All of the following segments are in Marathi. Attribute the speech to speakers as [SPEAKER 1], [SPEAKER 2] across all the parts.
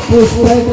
[SPEAKER 1] पुस्तक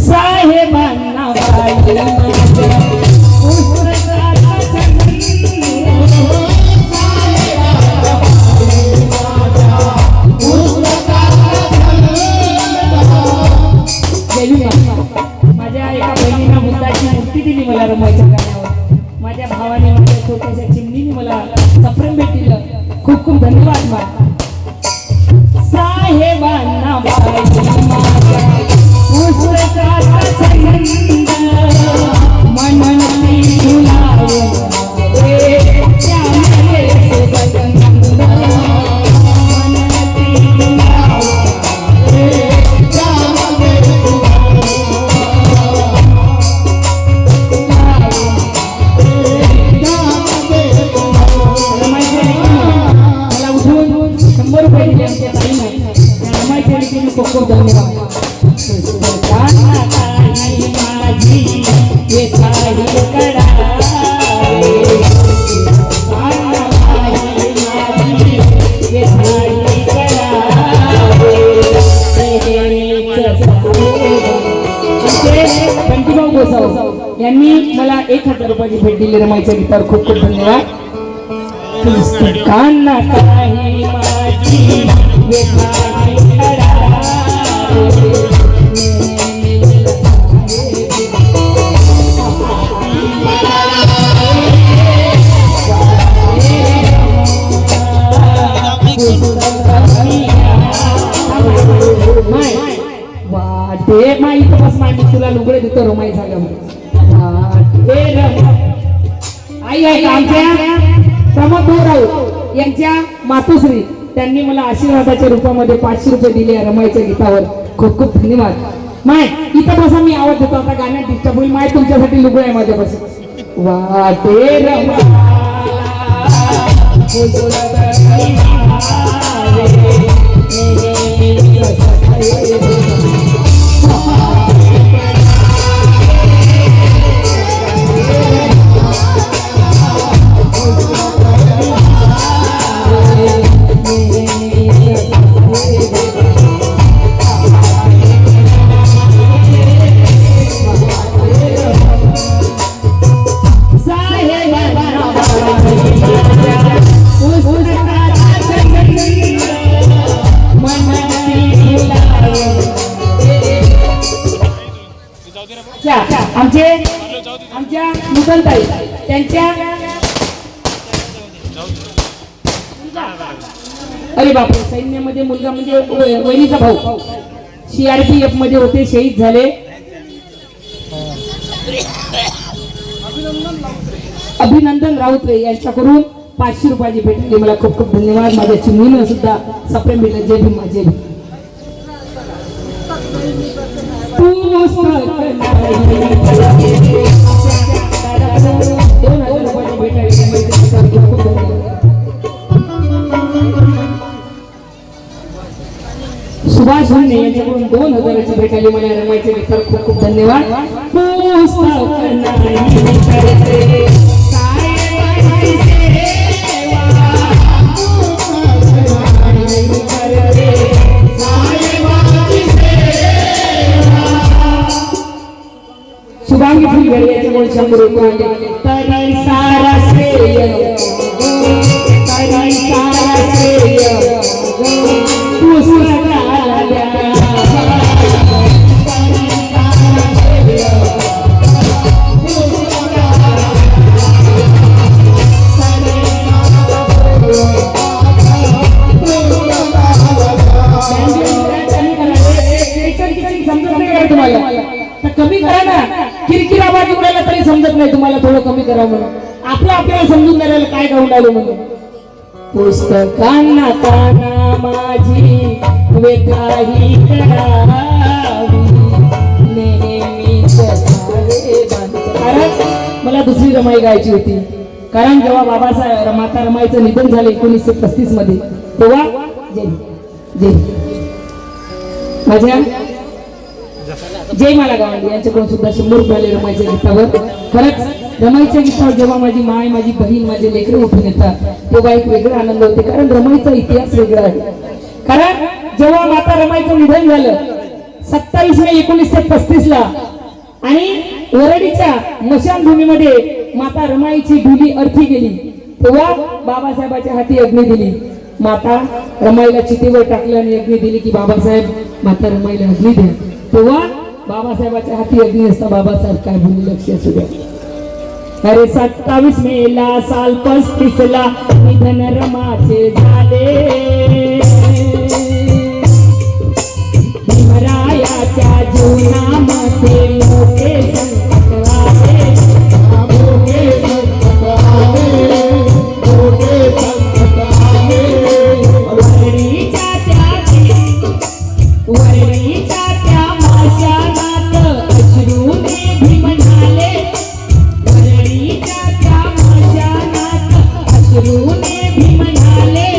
[SPEAKER 1] साहेबांना माझ्या एका बहिणीला मुद्दाची मुक्ती दिली मला रमायच्या गाण्यावर. माझ्या भावाने माझ्या छोट्याशा चिमणीने मला सप्रेम भेट दिलं. खूप खूप धन्यवाद. साहेबांना खूप धन्यवाद. बंटीभाऊ गोसाव यांनी मला 1000 रुपयाची भेट दिली रमाईच्या गीतावर. खूप खूप धन्यवाद. तुला लुगडे देतो रमाई झाल्यावर. आई आहे आमच्या प्रमोद भाऊ यांच्या मातोश्री, त्यांनी मला आशीर्वादाच्या रूपामध्ये 500 रुपये दिले रमाईच्या गीतावर. खूप खूप धन्यवाद. माय इथं बसा, मी आवाज देतो. आता गाण्यात डिस्टर्ब होईल. माय तुमच्यासाठी लुगडे आहे माझ्यापासून. वाटे आमच्या मुगलताई त्यांच्या, अरे बापरे, सैन्यामध्ये मुलगा म्हणजे वहिनीचा भाऊ CRPF मध्ये होते, शहीद झाले. अभिनंदन राऊतरे यांच्याकडून 500 रुपयाची भेट दिली मला. खूप खूप धन्यवाद. माझ्या चिमणीनं सुद्धा सप्रेम भेटलं. जय भीम, जय भीम. सुभाष हुन्ने यांच्याकडून 2000ची भेट आली मला रमाईच्या गीतावर खूप खूप धन्यवाद. पुस्तक नाही करते साहेबाची सेवा, पुस्तक नाही करते साहेबाची सेवा. शुभांगी फुलगडे यांच्याकडून 100 रुपये आले. तरी सारा श्रेय, तरी सारा श्रेय पुस्तकाला द्या. कमी करा ना, किरकिरा आवाज उडायला तरी समजत नाही तुम्हाला, थोडं कमी करा म्हणून. आपल्याला समजून द्यायला काय करून राहिलो म्हणून. पुस्तकांना काना माझी वेताही करावी, नेहमीच सारे बांधे. कारण मला दुसरी रमाई गायची होती. कारण जेव्हा बाबासाहेब माता रमाईचं निधन झालं 1935 मध्ये, तेव्हा जय जय माझ्या जय मला गावंडी यांच्याकडून सुद्धा 100 रुपये आले रमाईच्या गीतावर. खरंच रमाईच्या गीतावर जेव्हा माझी माय, माझी बहीण, माझे लेकरं उठून येतात तेव्हा एक वेगळा आनंद होते. कारण रमाईचा इतिहास वेगळा आहे. कारण जेव्हा माता रमाईचं निधन झालं 27 मे 1935 ला आणि वरडीच्या मशानभूमीमध्ये माता रमाईची धुली अर्थी गेली, तेव्हा बाबासाहेबाच्या हाती अग्नी दिली. माता रमाईला चितेवर टाकलं आणि अग्नी दिली की बाबासाहेब माता रमाईला अग्नी द्या. तेव्हा बाबासाहेबाच्या हाती अग्नी असता बाबासाहेब काय बोलले लक्ष असू द्या. अरे 27 मेला साल 35 ला निधन रमाचे झाले, भीमरायाच्या जीवनामध्ये मोठे संकट आले, मोठे संकट आले, मोठे संकट आले. वरडीच्या त्या मशानात अश्रूने भीम झाले, वरडीच्या त्या मशानात अश्रूने भीम झाले.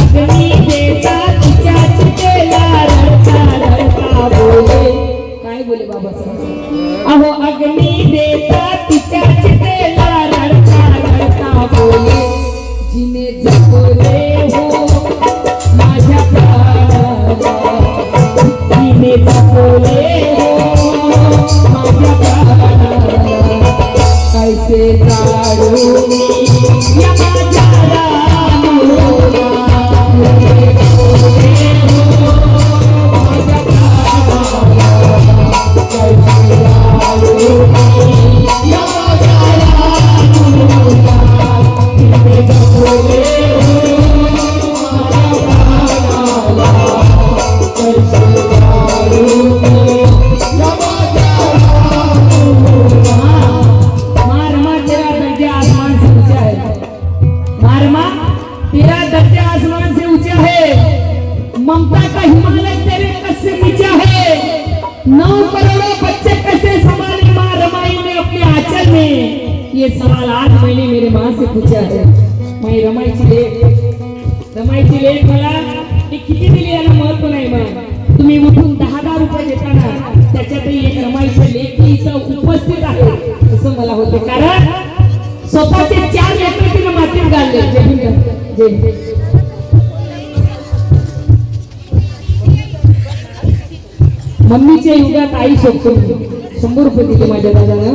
[SPEAKER 1] अग्नी देता तिच्या चितेला रडता रडता बोले. काय बोले बाबासाहेब? अहो अग्नी देता तिच्या चितेला रडता रडता बोले. जिने जपले हो माझ्या प्राणाला, जिने जपले हो माझ्या प्राणाला, कैसे काढू मी या माझ्या रामुला. ममता का हिमालय तेरे कसे नीचे है, 9 करोड़ बच्चे कैसे संभाले माँ रमाई ने अपने आंचल में. ये सवाल 8 महीने मेरे माँ से पूछा है. मैं रमाईची लेख मला ती किती दिली याला महत्व नाही. मग तुम्ही उठून 10,000 रुपये देताना त्याच्यातही एक रमाईची लेख इथं उपस्थित आहे असं मला होते. कारण स्वतःचे 4 लेकर तिने मातीत घालले. जय मम्मीच्या युगात आई शोधतो. 100 रुपये दिले माझ्या दादानं.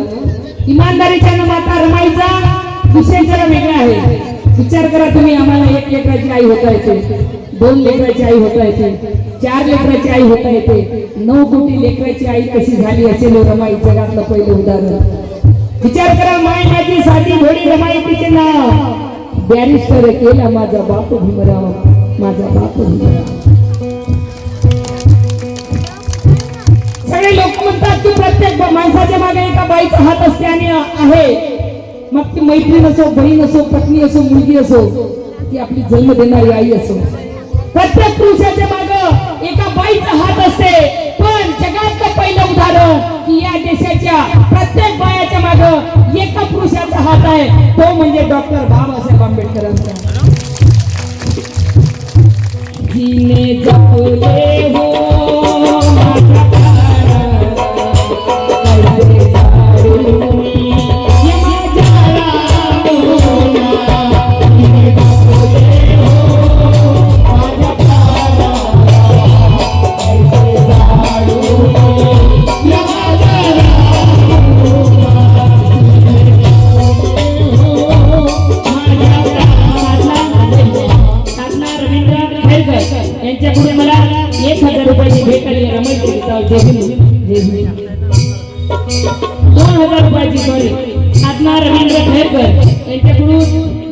[SPEAKER 1] इमानदारीच्या माता रमाईचा विषय जरा वेगळा आहे. विचार करा तुम्ही, आम्हाला 1 लेकराची आई होता येते, 2 लेकराची आई होता येते, 4 लेकराची आई होता येते, 9 कोटी लेकराची आई कशी झाली असेल रमाई जगातलं पहिलं उदाहरण. विचार करा, माय माझी साधी घोडी रमाई तिचे नाव, बॅरिस्टर केला माझा बाप भीमराव, माझा बाप भीमराव. सगळे लोक म्हणतात की प्रत्येक माणसाच्या मागे एका बाईचा हात असते आणि आहे. मग ती मैत्रीण असो, बहीण असो, पत्नी असो, मुलगी असो, ती आपली जन्म देणारी आई असो. प्रत्येक पुरुषाच्या मागे एका बाईचा हात असते. पण जगातलं पहिलं उदाहरण की या देशाच्या प्रत्येक बायाच्या मागे एका पुरुषाचा हात आहे, तो म्हणजे डॉक्टर बाबासाहेब आंबेडकरांचा. जीने जपले हो माझ्या प्राणाला, कैसे जाऊ मी या माझ्या रामोला. जीने जपले हो माझ्या प्राणाला, कैसे जाऊ मी या माझ्या रामोला. यांच्यापुढे मला 1000 रुपयाची भेट आली. रमायची गीतावर 2000 रुपयाची, सॉरी, साधना रवींद्र खैरकर यांच्याकडून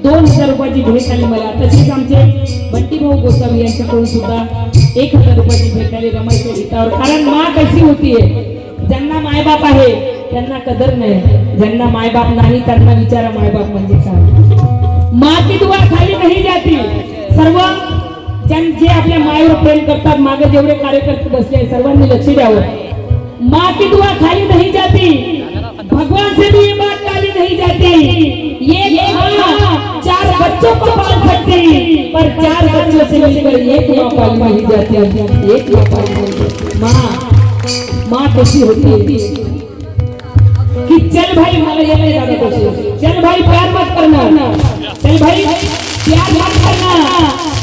[SPEAKER 1] 2000 रुपयाची भेट आली मला. तसेच आमचे बंटी भाऊ गोसावी यांच्याकडून सुद्धा 1000 रुपयाची भेट आली रमायच्या गीतावर. कारण माँ कशी होतीये, ज्यांना मायबाप आहे त्यांना कदर नाही, ज्यांना मायबाप नाही त्यांना विचारा मायबाप म्हणजे काय. माँ की दुआ खाली नाही जाती. सर्व जे आपल्या मायेवर प्रेम करतात, मागे जेवढे कार्यकर्ते बसले आहेत सर्वांनी लक्ष द्यावं. माँ की दुआ खाली नहीं जाती, भगवान से भी ये बात खाली नहीं जाती. ये माँ 4 बच्चों को पाल सकती, पर 4 बच्चों से मिलकर एक माँ पाली नहीं जाती. एक माँ पाली नहीं जाती. माँ कैसी होती है कि चल भाई मला ये नहीं ज्यादा कुछ, चल भाई प्यार मत करना, चल भाई प्यार मत करना,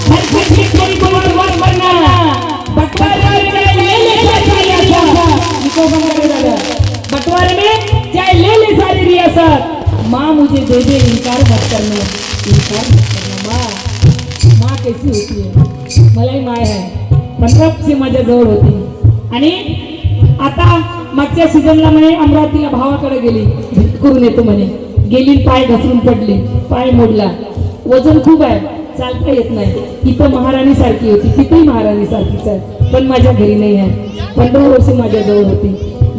[SPEAKER 1] घर घर की कोई गुमान मत करना, बंटवारे में ले ले सारी रियासत. इनको बंद कर दादा, बंटवारे में चाहे ले ले सारी रियासत. माँ मुझे दे दे, इनकार मत करना, इनकार मत करना. माँ कैसी होती है, मलाही माय आहे, 15 वर्षे माझ्या जवळ होती. आणि आता मागच्या सीझनला म्हणे अमरावतीला भावाकडे गेली, करून येतो म्हणे. गेली, पाय घसरून पडली, पाय मोडला, वजन खूप आहे, चालता येत नाही. इथं महाराणी सारखी होती, तिथेही महाराणी सारखीच आहे, पण माझ्या घरी नाही आहे. 15 वर्ष माझ्या जवळ होती.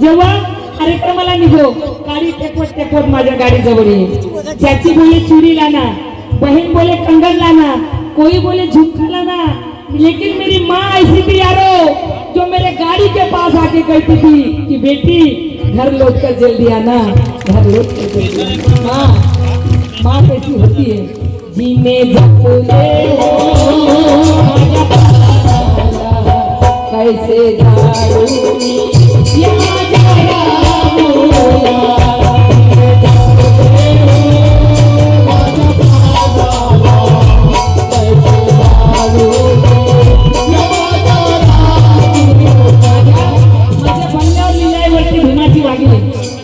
[SPEAKER 1] जेव्हा कार्यक्रमाला निघो, गाडी टेकवत माझ्या गाडी जवळ ये. चाची बोले चूड़ी लाना, बहन बोले कंगन लाना, कोई बोले झुमका लाना, लेकिन मेरी माँ ऐसी थी यारो, जो मेरे गाड़ी के पास आके कहती थी कि बेटी घर लौट कर जल्दी आना, घर लौट कर जल्दी आना. माँ कैसी होती है, जीने जपले हो माझ्या प्राणाला, कैसे जाऊ मी या माझ्या रामोला.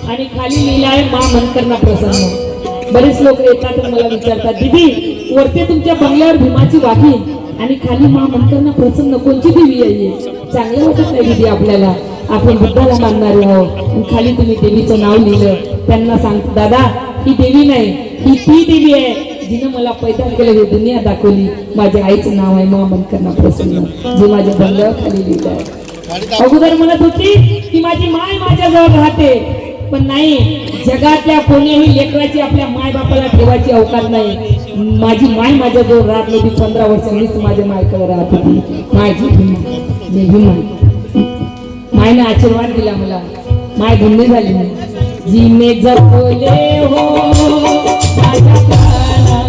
[SPEAKER 1] आणि खाली लिहिलं आहे माँ मनकरना प्रसन्न. बरेच लोक येतात आणि मला विचारतात, दीदी वरती तुमच्या बंगल्यावर भीमाची वाघी आणि खाली माँ मनकरना प्रसन्न, कोणची देवी आहे? चांगलं वाटत नाही दीदी आपल्याला, आपण बुद्धाला मानणारे आहोत. आणि खाली तुम्ही देवीचं नाव लिहिलं. त्यांना सांगतो दादा ही देवी नाही, ही ती देवी आहे जिनं मला पैदा केलं, ही दुनिया दाखवली. माझ्या आईचं नाव आहे माँ मनकरना प्रसन्न, जे माझ्या बंगल्यावर खाली लिहिलं आहे. अगोदर म्हणत होती की माझी माय माझ्या जवळ राहते, पण नाही, जगातल्या कोणीही लेकराची आपल्या माय बापाला ठेवायची अवकाश नाही. माझी माय माझ्या जवळ राहत नव्हती. 15 वर्ष मीच माझ्या मायकडे राहत होती. माझी भीमा, मायने आशीर्वाद दिला मला, माय धन्य झाली नाही. जीने जपले हो माझ्या प्राणाला,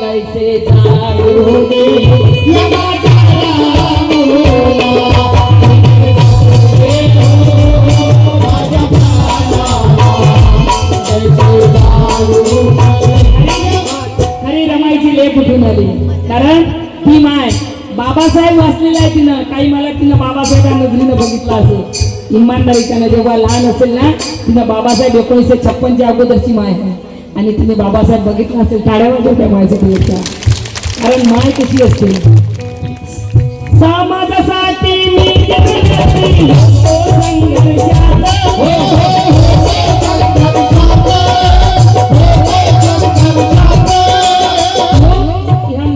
[SPEAKER 1] कैसे जाऊ मी या माझ्या रामोला. खरी रमाईची लेख कुठून आली, कारण ती माय बाबासाहेब वाचलेला आहे तिनं. काही मला तिनं बाबासाहेब नजरीनं बघितलं असेल, इमानदारीच्यानं. जेव्हा लहान असेल ना, तिनं बाबासाहेब 1956च्या अगोदरची माय आहे आणि तिने बाबासाहेब बघितलं असेल. टाळ्या वाजवत्या मायसाठी होत्या. कारण माय कशी असते, समाजासाठी मी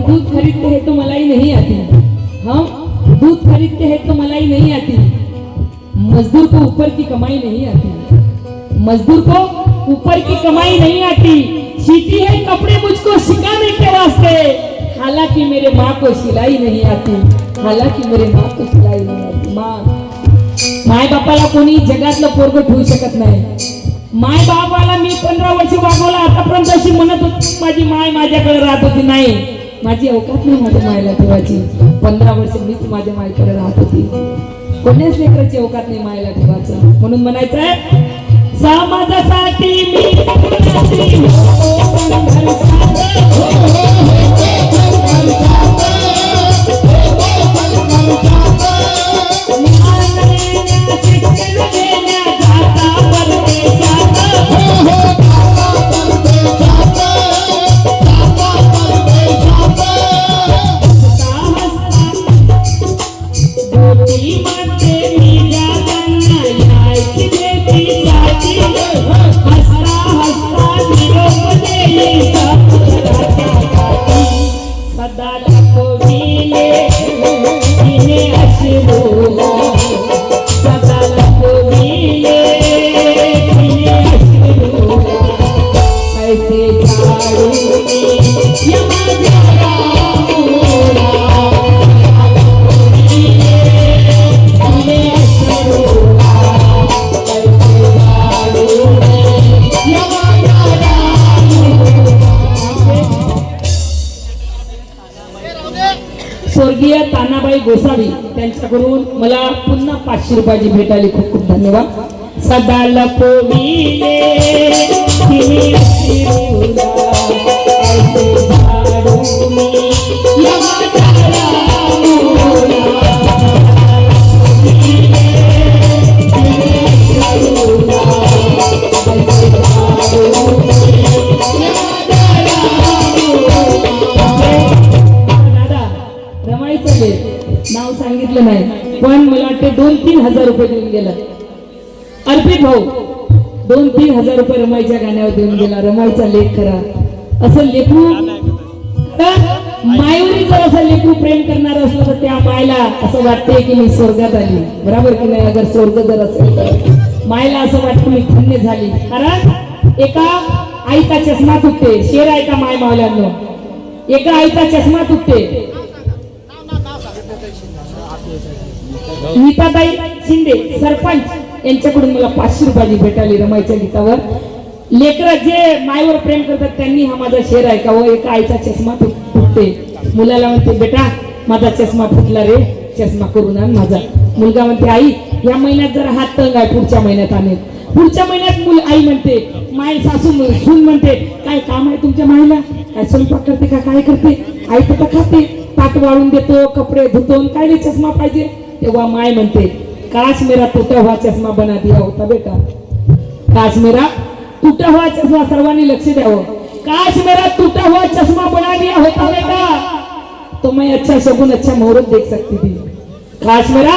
[SPEAKER 1] दूध खरीदते हैं तो मलाई नहीं आती, हम दूध खरीदते हैं तो मलाई नहीं आती. मजदूर को ऊपर की कमाई नहीं आती, मजदूर को ऊपर की कमाई नहीं आती. सीती है कपड़े मुझको सिखाने के वास्ते, हालांकि मेरे माँ को सिलाई नहीं आती, हालांकि मेरे माँ को सिलाई नहीं आती. माय बापाला कोणी जगातलं पोरग ठेवू शकत नाही. माय बापाला मी 15 वर्ष वागवला, आतापर्यंत अशी म्हणत होती माझी माय माझ्याकडे राहत होती. नाही, माझी अवकात नाही माझ्या मायला ठेवायची. 15 वर्ष मीच माझ्या मायकडे राहत होती. कोण्याच लेकराची अवकात नाही मायला ठेवायचं. म्हणून म्हणायचंय समाजासाठी मी स्वर्गीय तानाबाई गोसावी त्यांच्याकडून मला पुन्हा 500 रुपयाची भेट आली. खूप खूप धन्यवाद. सदा लपविले तिने शिरुला, ऐसे झाडून या माझ्या रामुला. नाव सांगितलं नाही पण मला वाटते 2-3 हजार रुपये देऊन गेला. अर्पित भाऊ 2-3 हजार रुपये रमाईच्या गाण्यावर देऊन गेला. रमाईचा लेख करा. असं लेखू मायवरी जर असं लेखू प्रेम करणार असलं तर त्या मायला असं वाटते की मी स्वर्गात आली. बरोबर की नाही? अगर स्वर्ग जर असेल तर मायला असं वाटतं मी धन्य झाली. कारण एका आईचा चष्मा तुटते. शेर आहे का माय मावल्यांनो? एका आईचा चष्मा तुटते. नीताताई शिंदे सरपंच यांच्याकडून मला 500 रुपयाची भेट आली रमाईच्या गीतावर. लेकरं जे मायवर प्रेम करतात त्यांनी हा माझा शेर ऐकावं. एका आईचा चष्मा फुटते. मुलाला म्हणते बेटा माझा चष्मा फुटला रे, चष्मा करून आण माझा. मुलगा म्हणते आई या महिन्यात जरा हात तंग आहे, पुढच्या महिन्यात आणेल. पुढच्या महिन्यात आई म्हणते, माय सासू सून म्हणते काय काम आहे तुमच्या माईला? काय स्वयंपाक करते का काय करते? आई तर खाते, ताट वाळून देतो, कपडे धुतो, काय चष्मा पाहिजे? तेव्हा माय म्हणते काश मेरा टूटा हुआ चष्मा बना दिया होता बेटा. काश मेरा टूटा हुआ चष्मा, सर्वांनी लक्ष द्यावं. काश मेरा टूटा हुआ चष्मा बना दिया होता बेटा तो मैं अच्छा शगुन अच्छा मुहूर्त देख सकती थी. काश मेरा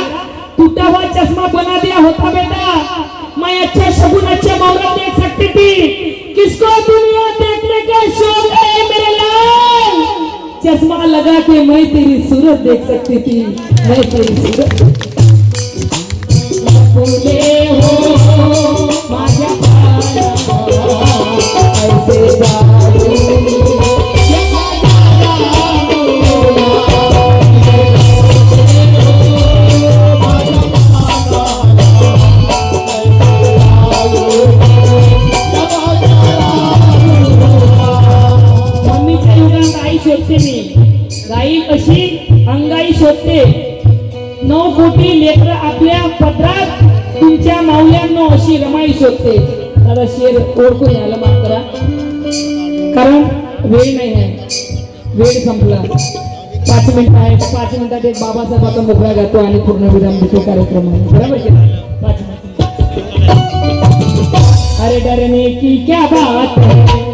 [SPEAKER 1] टूटा हुआ चश्मा बना दिया होता बेटा मैं अच्छा शगुन अच्छा मुहूर्त देख सकती थी. किसको दुनिया देखने का शौक है मेरे लाल? चश्मा लगा के मैं तेरी सूरत देख सकती थी. मैं तेरी सूरत बोले हो माझ्या ऐसे जाऊं शोधते मी गाई अशी अंगाई शोधते. 9 कोटी लेकर आपल्या पदरात तुमच्या माऊल्यांनो अशी रमाई शोधते. दादा शेर ओळखून यायला माफ करा कारण वेळ नाही आहे, वेळ संपला. 5 मिनिट आहे. 5 मिनिटात एक बाबासाहेबाचा मोकळा गातो आणि पूर्ण विराम देतो कार्यक्रमाला. बरोबर की 5 मिनिट. अरे डरने की क्या बात है